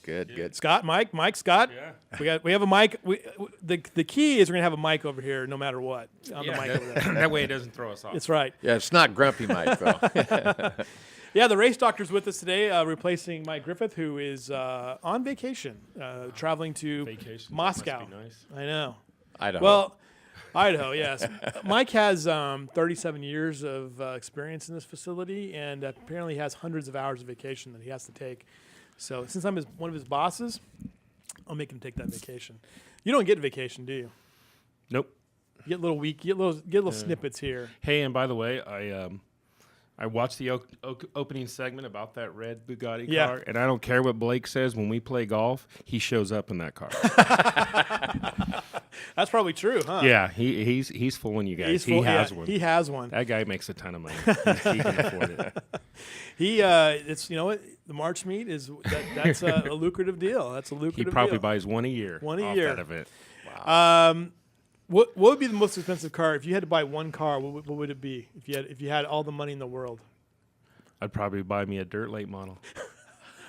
Good. Scott, Mike, Scott. Yeah. We have a mic. The key is we're gonna have a mic over here no matter what. On the mic over there. That way it doesn't throw us off. That's right. Yeah, it's not Grumpy Mike, though. Yeah, the race doctor's with us today, replacing Mike Griffith, who is on vacation, traveling to Vacation. Moscow. Must be nice. I know. Idaho. Well, Idaho, yes. Mike has 37 years of experience in this facility, and apparently has hundreds of hours of vacation that he has to take. So since I'm one of his bosses, I'll make him take that vacation. You don't get vacation, do you? Nope. You get little little snippets here. Hey, and by the way, I watched the opening segment about that red Bugatti car, and I don't care what Blake says. When we play golf, he shows up in that car. That's probably true, huh? Yeah, he's fooling you guys. He has one. He has one. That guy makes a ton of money. He can afford it. It's what the March meet is. That's a lucrative deal. That's a lucrative. He probably deal. buys one a year. One a off year. That event. Wow. What would be the most expensive car if you had to buy one car? What would it be if you had all the money in the world? I'd probably buy me a dirt late model.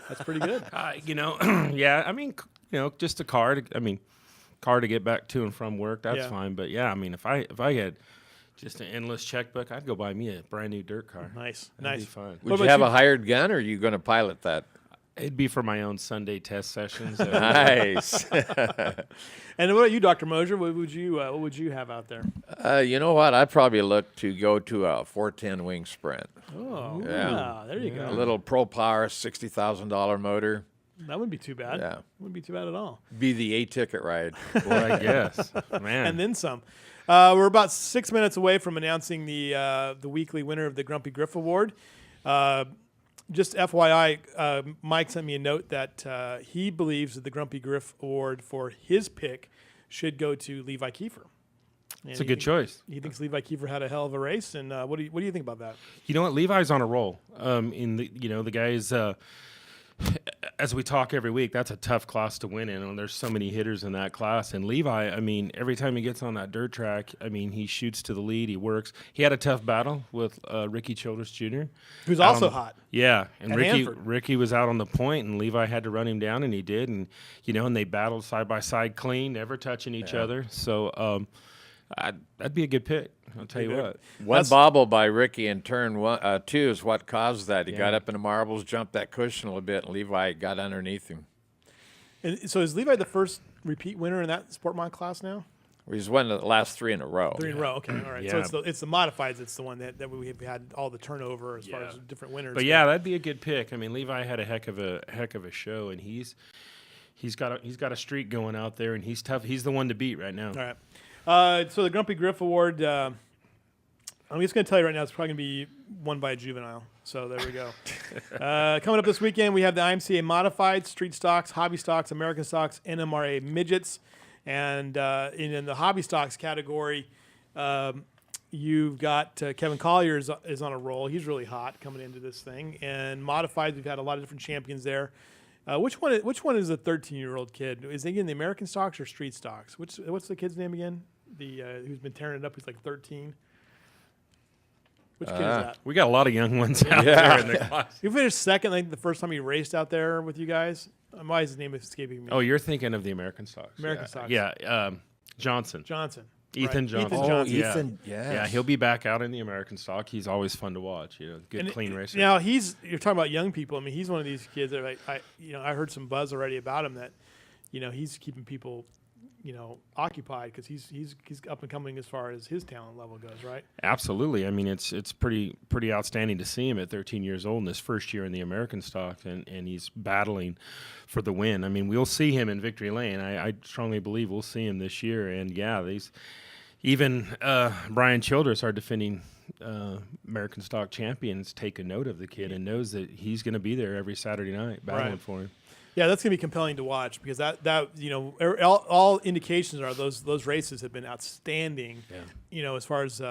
That's pretty good. Yeah. I mean, just a car. Car to get back to and from work. That's fine. But yeah, I mean, if I had just an endless checkbook, I'd go buy me a brand new dirt car. Nice. That'd be fun. Would you have a hired gun, or are you going to pilot that? It'd be for my own Sunday test sessions. Nice. And what about you, Dr. Mosier? What would you have out there? You know what? I'd probably look to go to a 410 wing sprint. Oh, Yeah. there you go. A little Pro Power $60,000 motor. That wouldn't be too bad. Yeah. Wouldn't be too bad at all. Be the A-ticket ride. Well, I guess, man. And then some. We're about 6 minutes away from announcing the weekly winner of the Grumpy Griff Award. Just FYI, Mike sent me a note that he believes that the Grumpy Griff Award for his pick should go to Levi Kiefer. It's a good choice. He thinks Levi Kiefer had a hell of a race, and what do you think about that? You know what? Levi's on a roll. The guys. As we talk every week, that's a tough class to win in, and there's so many hitters in that class. And Levi, I mean, every time he gets on that dirt track, I mean, he shoots to the lead. He works. He had a tough battle with Ricky Childress Jr., who's also hot. Yeah, and Hanford. Ricky was out on the point, and Levi had to run him down, and he did. And and they battled side by side, clean, never touching each other. So that'd be a good pick. I'll tell you what. One bobble by Ricky in turn 2 is what caused that. He got up in the marbles, jumped that cushion a little bit, and Levi got underneath him. And so is Levi the first repeat winner in that Sport Mod class now? He's won the last 3 in a row. 3 in a row. Okay, all right. Yeah. So it's the modifieds. It's the one that we've had all the turnover as far as different winners. But yeah, that'd be a good pick. I mean, Levi had a heck of a show, and he's got a streak going out there, and he's tough. He's the one to beat right now. All right. So the Grumpy Griff Award, I'm just going to tell you right now, it's probably going to be won by a juvenile. So there we go. Coming up this weekend, we have the IMCA Modified, Street Stocks, Hobby Stocks, American Stocks, NMRA Midgets. And in the Hobby Stocks category, you've got Kevin Collier is on a roll. He's really hot coming into this thing. And Modified, we've had a lot of different champions there. Which one is a 13-year-old kid? Is he in the American Stocks or Street Stocks? What's the kid's name again? Who's been tearing it up? He's like 13. Which kid is that? We got a lot of young ones out there in the class. He finished second, I think, the first time he raced out there with you guys. Why is his name escaping me? Oh, you're thinking of the American Stocks. American Stocks. Yeah, Johnson. Ethan Right. Johnson. Ethan, Yeah, he'll be back out in the American Stock. He's always fun to watch. Good, clean racer. Now you're talking about young people. I mean, he's one of these kids that I heard some buzz already about him that, he's keeping people, occupied because he's up and coming as far as his talent level goes, right? Absolutely. I mean, it's pretty outstanding to see him at 13 years old in his first year in the American Stock, and he's battling for the win. I mean, we'll see him in Victory Lane. I strongly believe we'll see him this year. And even Brian Childress, our defending American Stock champions, take a note of the kid and knows that he's going to be there every Saturday night battling for him. Yeah, that's going to be compelling to watch because all indications are those races have been outstanding. Yeah. As far as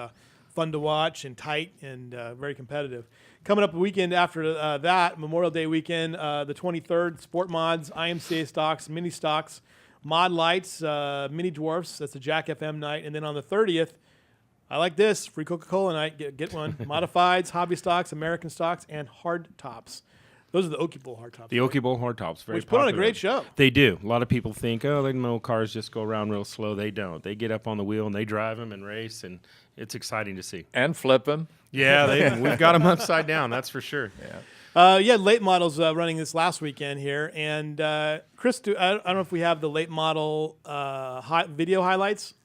fun to watch and tight and very competitive. Coming up a weekend after that, Memorial Day weekend, the 23rd, Sport Mods, IMCA Stocks, Mini Stocks, Mod Lights, Mini Dwarfs. That's a Jack FM night, and then on the 30th, I like this free Coca-Cola night. Get one. Modifieds, Hobby Stocks, American Stocks, and Hard Tops. Those are the Okie Bowl hardtops. The Okie Bowl hardtops, very Which put on a popular. great show. They do. A lot of people think, oh, they know cars just go around real slow. They don't. They get up on the wheel and they drive them and race, and it's exciting to see. And flip them. Yeah, we've got them upside down. That's for sure. Yeah. Late models running this last weekend here, and Chris, I don't know if we have the late model video highlights.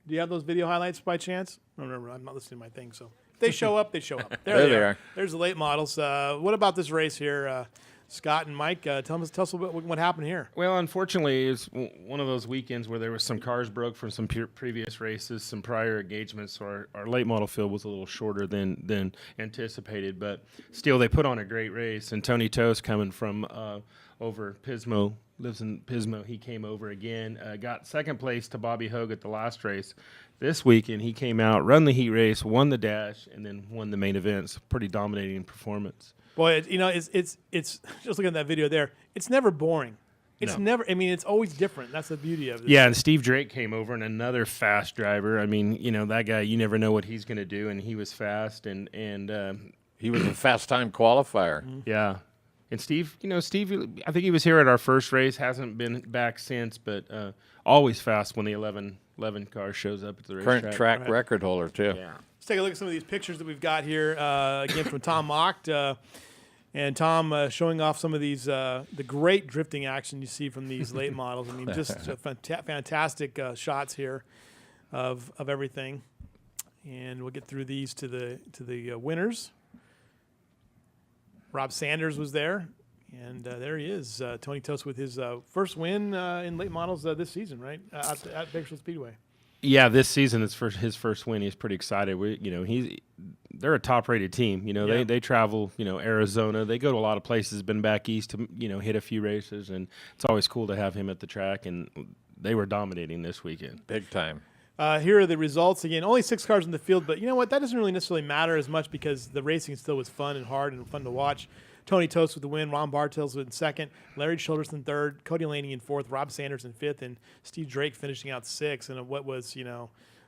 Do you have those video highlights by chance? I don't remember. I'm not listening to my thing, so if they show up. They show up. There they are. There's the late models. What about this race here, Scott and Mike? Tell us a little bit what happened here. Well, unfortunately, it's one of those weekends where there was some cars broke from some previous races, some prior engagements. So our late model field was a little shorter than anticipated, but still they put on a great race. And Tony Toast, coming from over Pismo, lives in Pismo. He came over again, got second place to Bobby Hogue at the last race. This weekend, he came out, run the heat race, won the dash, and then won the main events. Pretty dominating performance. Boy, it's just looking at that video there. It's never boring. It's never. I mean, it's always different. That's the beauty of it. Yeah, and Steve Drake came over, and another fast driver. I mean, that guy, you never know what he's going to do, and he was fast, and He was a fast time qualifier. yeah. And Steve, I think he was here at our first race, hasn't been back since, but always fast when the 11 car shows up at the racetrack. Current track record holder, too. Yeah. Let's take a look at some of these pictures that we've got here. Again, from Tom Mocht. And Tom showing off some of these, the great drifting action you see from these late models. I mean, just fantastic shots here of everything. And we'll get through these to the winners. Rob Sanders was there, and there he is, Tony Tost with his first win in late models this season, right, at Bakersfield Speedway. Yeah, this season it's his first win. He's pretty excited. They're a top-rated team. They travel, Arizona. They go to a lot of places. Been back east to hit a few races, and it's always cool to have him at the track. And they were dominating this weekend, Big time. Here are the results. Again, only 6 cars in the field, but you know what? That doesn't really necessarily matter as much because the racing still was fun and hard and fun to watch. Tony Tost with the win, Ron Bartels in second, Larry Childress in third, Cody Laney in fourth, Rob Sanders in fifth, and Steve Drake finishing out sixth. And what was,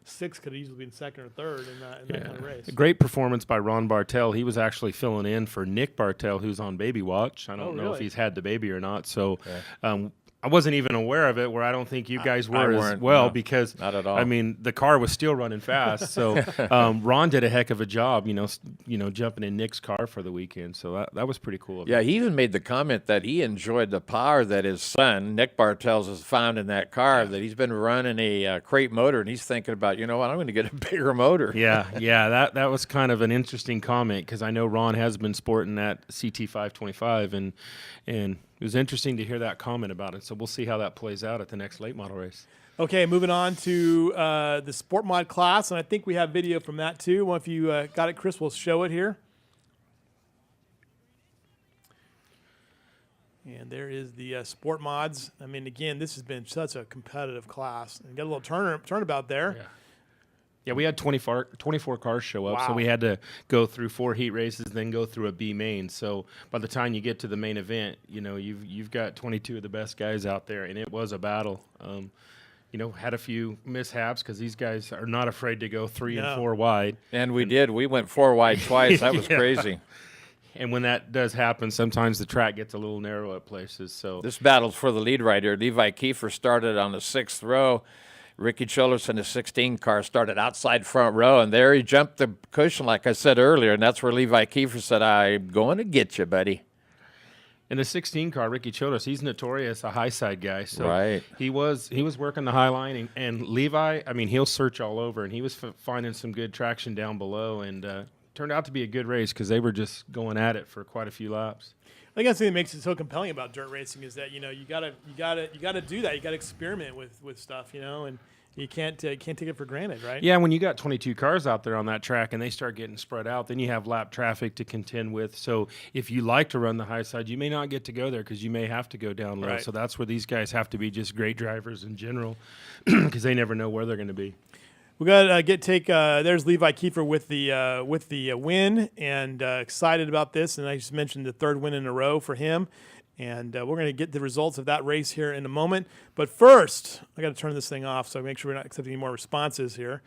6 could have easily been second or third in that kind of race. A great performance by Ron Bartel. He was actually filling in for Nick Bartel, who's on baby watch. I don't know if he's had the baby or not. So I wasn't even aware of it, where I don't think you guys were as well, because not at all. I mean, the car was still running fast. So Ron did a heck of a job, jumping in Nick's car for the weekend. So that was pretty cool. Yeah, he even made the comment that he enjoyed the power that his son, Nick Bartels, has found in that car, that he's been running a crate motor, and he's thinking about, I'm going to get a bigger motor. Yeah, that was kind of an interesting comment, because I know Ron has been sporting that CT525, and it was interesting to hear that comment about it. So we'll see how that plays out at the next late model race. Okay, moving on to the Sport Mod class, and I think we have video from that too. Well, if you got it, Chris, we'll show it here. And there is the Sport Mods. I mean, again, this has been such a competitive class. And got a little turnabout there. Yeah, we had 24 cars show up, so we had to go through 4 heat races, then go through a B main. So by the time you get to the main event, you've got 22 of the best guys out there, and it was a battle. Had a few mishaps because these guys are not afraid to go 3 and 4 wide. And we did. We went 4 wide twice. That was crazy. And when that does happen, sometimes the track gets a little narrow at places. So this battle's for the lead right here. Levi Kiefer started on the 6th row. Ricky Childress in the 16 car started outside front row, and there he jumped the cushion, like I said earlier, and that's where Levi Kiefer said, I'm going to get you, buddy. In the 16 car, Ricky Childress, he's notorious a high side guy. So right. he was working the high line, and Levi, I mean, he'll search all over, and he was finding some good traction down below, and turned out to be a good race because they were just going at it for quite a few laps. I think that's the thing that makes it so compelling about dirt racing is that you gotta do that. You gotta experiment with stuff, and you can't take it for granted, right? Yeah, when you got 22 cars out there on that track and they start getting spread out, then you have lap traffic to contend with. So if you like to run the high side, you may not get to go there because you may have to go down low. Right. So that's where these guys have to be just great drivers in general because they never know where they're going to be. We got to there's Levi Kiefer with the win, and excited about this. And I just mentioned the 3rd win in a row for him. And we're going to get the results of that race here in a moment. But first, I got to turn this thing off so I make sure we're not accepting any more responses here.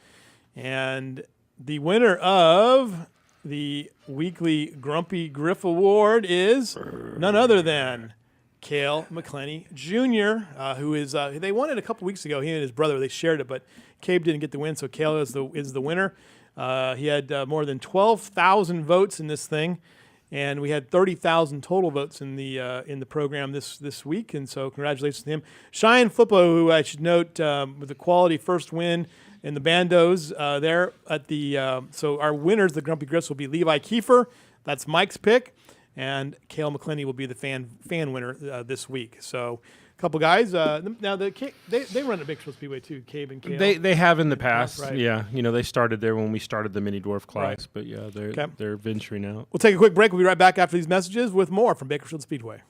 And the winner of the weekly Grumpy Griff Award is none other than Cale McClenny Jr., who is they won it a couple weeks ago. He and his brother, they shared it, but Cabe didn't get the win, so Cale is the winner. He had more than 12,000 votes in this thing, and we had 30,000 total votes in the program this week, and so congratulations to him. Cheyenne Flippo, who I should note with the quality first win in the bandos there at the so our winners, the Grumpy Griffs, will be Levi Kiefer. That's Mike's pick. And Cale McClenny will be the fan winner this week. So, a couple guys. Now they run at Bakersfield Speedway too. Cabe and Cale. They have in the past. Right. Yeah, they started there when we started the mini dwarf class. Right. But yeah, Okay. they're venturing out. We'll take a quick break. We'll be right back after these messages with more from Bakersfield Speedway.